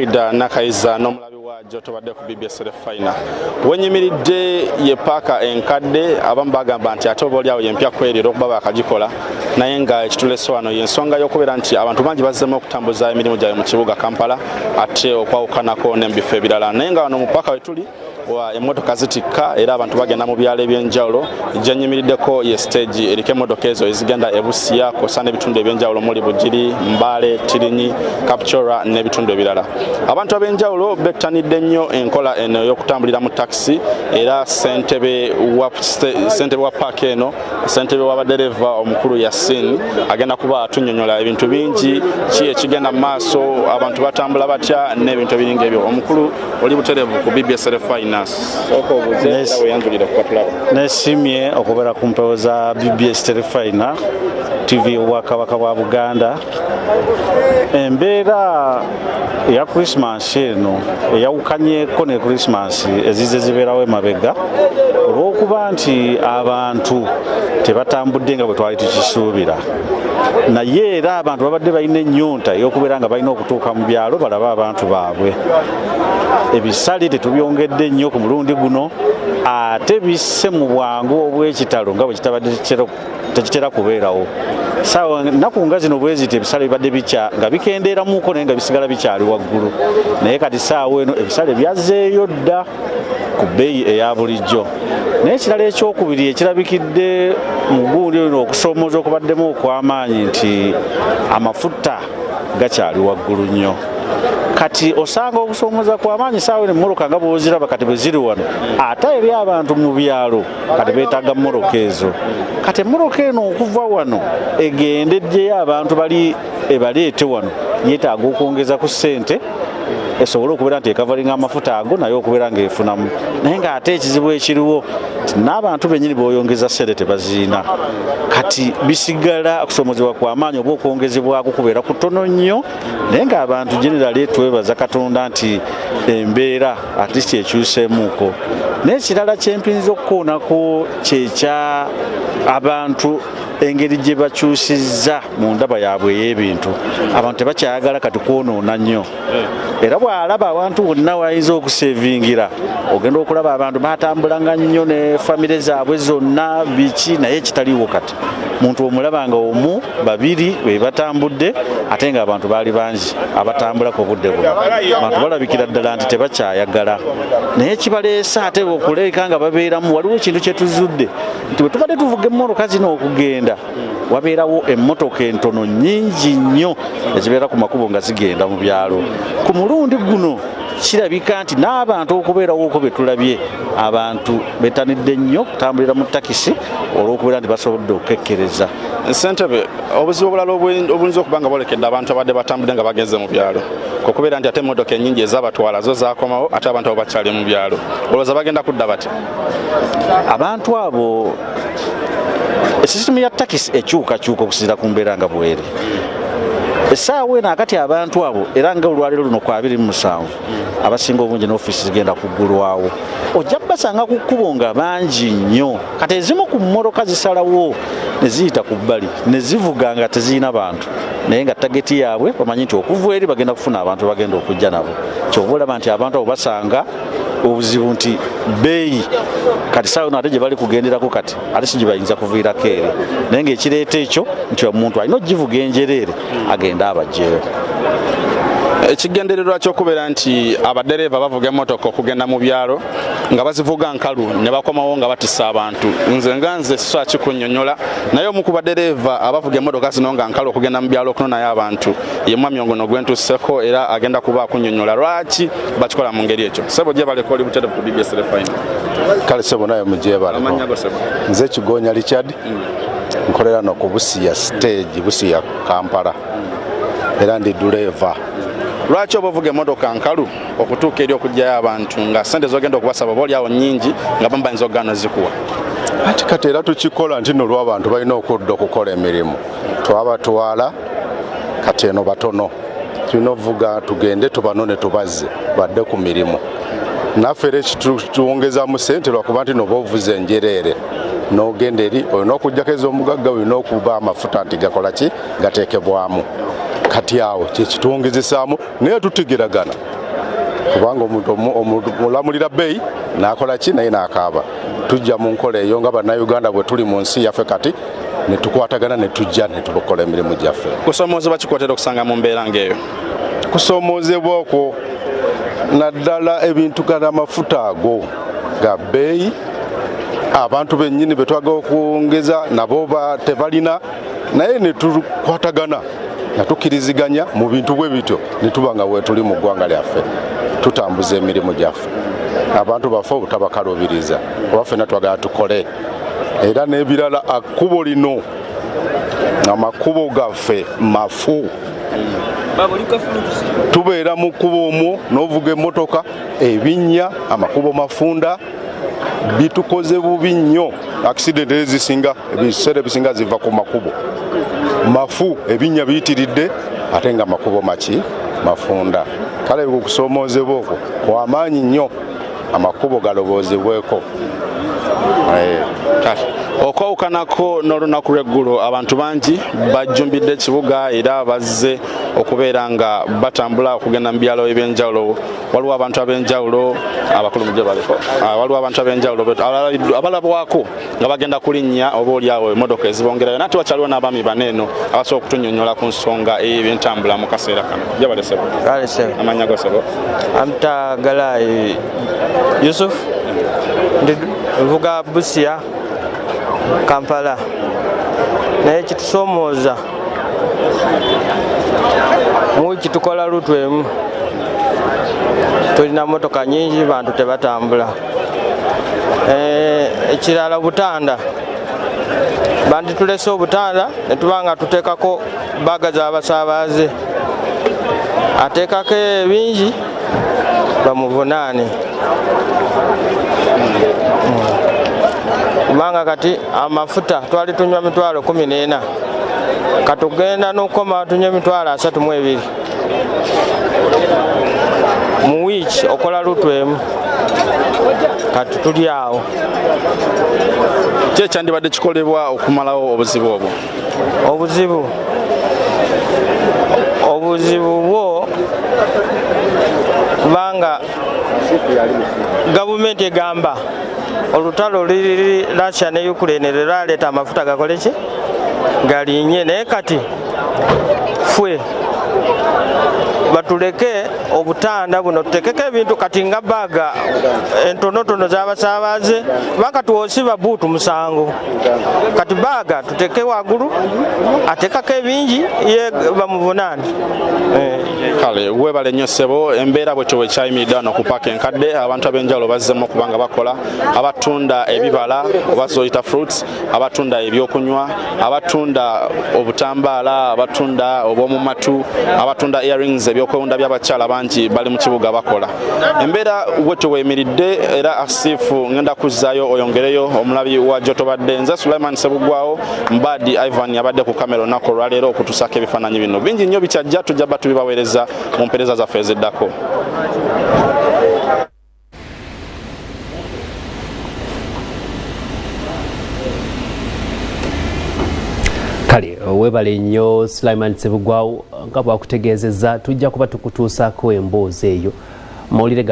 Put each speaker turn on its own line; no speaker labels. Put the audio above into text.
David Nakaiza n'omulabi wajo tubadde ku BBSKATI final. Wenyimiridde ye paaka enkadde abamu bagamba nti ate obaolyawo yempya kwerira okuba bakagikola naye nga ekitulese wano y'ensonga y'okubeera nti abantu bangi bazzemu okutambuza emirimu gyabwe mu kibuga Kampala ate okwawukanako n'ebifo ebirala naye nga wano mu paaka we tuli emmotoka zitikka era abantu bagenda mu byalo ebyenjawulo gyenyimiriddeko ye stage eriko emmotoka ezo ezigenda e Busia kosa n'ebitundu ebyenjawulo muli Bugiri, Mbale, Tirinyi, Kapchora n'ebitundu ebirala. Abantu ab'enjawulo bettanidde nnyo enkola eno y'okutambulira mu taxi era ssentebe wa paaka eno ssentebe w'abadereva omukulu Yasin agenda kuba atunnyonnyola ebintu bingi ki ekigenda mu maaso abantu batambula batya n'ebintu ebiringa ebyo. Omukulu oli buterevu ku BBSKATI final.
Nesimye okubeera ku mpewo za BBSKATI final TV Obwakabaka bwa Buganda. Embeera ya Christmas eno eyawukanyeko ne Christmas ezize zibeerawo emabega olw'okuba nti abantu tebatambudde nga bwe twali tukisuubira, naye era abantu babadde balina ennyonta ey'okubeera nga balina okutuuka mu byalo balabe abantu baabwe. Ebisale tetubyongedde nnyo ku mulundi guno ate bisse mu bwangu obw'ekitalo nga bwe kitabadde tekitera kubeerawo. Sawa nnaku nga zino bwe ziti ebisale bibadde nga bikendeeramuuko naye nga bisigala bikyali waggulu, naye kati saawa eno ebisale byazzeeyo dda ku bbeeyi eya bulijjo. Naye ekirala ekyokubiri ekirabikidde mu gundi eno okusoomooza okubaddemu okw'amaanyi nti amafuta gakyali waggulu nnyo. Kati osanga okusoomoza kw'amaanyi saawa eno emmoloka nga bw'oziraba kati bwe ziri wano ate eri abantu mu byalo kati beetaaga mmoloka ezo. Kati emmoloka eno okuva wano egende ejjeyo abantu bali ebaleete wano yeetaaga okwongeza ku ssente esobole okubeera nti ekavalinga amafuta ago naye okubeera ng'efunamu. Naye ng'ate ekizibu ekiriwo n'abantu bennyini b'oyongeza ssente tebaziina. Kati bisigala okusoomozebwa kw'amaanyi oba okwongezebwako kubeera kutono nnyo, naye ng'abantu generally twebaza Katonda nti embeera at least ekyuseemuuko. Naye ekirala kyempinza okukoonako kyekya abantu engeri gye bakyusizza mu ndaba yaabwe ey'ebintu. Abantu tebakyayagala kati kwonoona nnyo, era bw'alaba abantu bonna wayinza okusevingira ogenda okulaba abantu batambulanga nnyo ne famire zaabwe zonna biki, naye ekitaliiwo kati muntu omulaba nga omu babiri be batambudde ate nga abantu baali bangi abatambulako obudde buno. Abantu balabikira ddala nti tebakyayagala, naye ekibaleese ate okuleka nga babeeramu waliwo ekintu kye tuzudde nti bwe tubadde tuvuga emmoloka zino okugenda wabeerawo emmotoka entono nnyingi nnyo ezibeera ku makubo nga zigenda mu byalo. Ku mulundi guno kirabika nti n'abantu okubeerawo okwo be tulabye abantu bettanidde nnyo kutambulira mu takisi olw'okubeera nti basobodde okukekkereza.
Ssentebe, obuzibu obulala obuyinza okuba nga bolekedde abantu abadde batambudde nga bagenze mu byalo okubeera nti ate emmotoka ennyingi ezabatwala zo zaakomawo ate abantu abo bakyali mu byalo, olowooza bagenda kudda batya?
Abantu abo esisitemu ya takisi ekyukakyuka okusinziira ku mbeera nga bweri. Essaawa eno akati abantu abo era nga olwaleero luno ku 27 abasinga obungi n'ofiisi zigenda kuggulwawo, ojja basanga ku kkubo nga bangi nnyo. Kati ezimu ku mmoloka zisalawo ne ziyita ku bbali ne zivuga nga tezirina bantu, naye nga tageti yaabwe bamanyi nti okuva eri bagenda kufuna abantu bagenda okujja nabo. Kyova olaba nti abantu abo basanga obuzibu nti bbeeyi kati saawa eno ate gye bali kugenderako kati ate si gye bayinza kuviirako eri, naye ng'ekireeta ekyo nti omuntu alina ogivuga enjereere agenda abajjeyo.
Ekigendererwa ky'okubeera nti abadereva bavuga emmotoka okugenda mu byalo nga bazivuga nkalu ne bakomawo nga batissa abantu, nze so kikunnyonnyola, naye omu ku badereva abavuga emmotoka zino nga nkalu okugenda mu byalo okunonayo abantu ye mwami ono gwentusseko era agenda kuba akunnyonnyola lwaki bakikola mu ngeri ekyo. Sebo gye baleka oli buterevu ku BBSKATI final.
Kale sebo naye mugyebala.
Amanya go sebo.
Nze Kigonya Richard nkolera no ku Busia stage Busia Kampala era ndi dureva.
Lwaki obavuga emmotoka nkalu okutuuka eri okujjayo abantu nga ssente zogenda okubasaba obaolyawo nnyingi nga bamu bayinza okugaana zikuwa?
Ati kati era tukikola nti nno lw'abantu balina okudda okukola emirimu twabatwala kati eno batono tulina ovuga tugende tubanone tubazze badde ku mirimu. Naffe era ekituwongezaamu ssente lwakuba nti noba ovuze enjereere n'ogenda eri olina okujjako ez'omugagga olina okuba amafuta nti gakola ki gateekebwamu. Kati awo kyekituwongezesaamu naye tutegeragana kubanga omuntu omulamulira bbeeyi n'akola ki naye n'akaaba. Tujja mu nkola eyo nga bannayuganda bwe tuli mu nsi yaffe kati ne tukwatagana ne tujja ne tukola emirimu gyaffe.
Kusoomoozebwa kikwatera okusanga mu mbeera ng'eyo?
Kusoomoozebwa okwo naddala ebintu gala amafuta ago ga bbeeyi, abantu bennyini be twagala okwongeza nabo tebalina, naye ne tukwatagana nga tukkiriziganya mu bintu bwe bityo ne tuba nga weetuli mu ggwanga lyaffe tutambuza emirimu gyaffe. Abantu baffe obutabakalubiriza kuba ffenna twagala tukole. Era n'ebirala akkubo lino amakubo gaffe mafu. Tubeera mu kkubo omwo n'ovuga emmotoka, ebinnya, amakubo mafunda bitukoze bubi nnyo. Accident ezisinga ebiseera ebisinga ziva ku makubo mafu, ebinnya biyitiridde ate nga makubo mafunda. Kale okusoomoozebwa okwo kw'amaanyi nnyo, amakubo galoboozebweko.
Okwawukanako n'olunaku lw'eggulo abantu bangi bajjumbidde ekibuga era bazze okubeera nga batambula okugenda mu byalo ebyenjawulo. Waliwo abantu ab'enjawulo abakulu mu gye baliko, waliwo abantu ab'enjawulo abalabwako nga bagenda kulinnya oba oliawo emmotoka ezibongerayo, nate wakyaliwo n'abaami baneeno abasobola okutunnyonnyola ku nsonga ey'ebyentambula mu kaseera kano. Gye balesebo amanya gosebo?
Amta Galai Yusuf nvuga Busia Kampala. Naye kitusoomooza mu kitukola lutu emu, tulina motoka nyingi, bantu tebatambula. Ekirala butanda, bantu tulese obutanda ne tuba nga tuteekako baga z'abasaabaze, ateekako ebingi bamuvunaane. Kubanga kati amafuta twali tunywa 14,000, katugenda n'okukoma tunywa 32,000 mu wiiki, okola lutu emu, kati tuli awo.
Ki ekyandibadde kikolebwa okumalawo obuzibu obwo?
Obuzibu bwo kubanga gavumenti egamba olutalo liri Russia ne Ukraine lwaleeta amafuta gakole ki galinnye, naye kati fwe batuleke obutanda buno tutekeko ebintu kati nga baga entonotono z'abasaabaze, kubanga tuwosiba buutu 7 kati baga tuteke waggulu atekako ebingi ye bamuvunaane.
Kale weebale nnyo ssebo, embeera bwetyo bwekyayimiridde wano ku paaka enkadde. Abantu ab'enjawulo bazzemu okubanga bakola, abatunda ebibala oba zoyita fruits, abatunda ebyokunywa, abatunda obutambaala, abatunda obw'omu matu, abatunda earrings, ebyokwewunda by'abakyala bangi bali mu kibuga bakola. Embeera bwetyo bweyimiridde era asiifu ngenda kuzzaayo oyongereyo omulabi wa Tobadde. Nze Sulaiman Sebugwawo, Mbadi Ivan yabadde ku kamera olunaku olwaleero okutuusako ebifaananyi bino. Bingi nnyo bikyajja, tujja bba tubibaweereza mu mpeereza zaffe eziddako.
Kale weebale nnyo Sulaiman Sebugwawo, nga bwakutegeezezza tujja kuba tukutuusaako emboozi eyo mawulire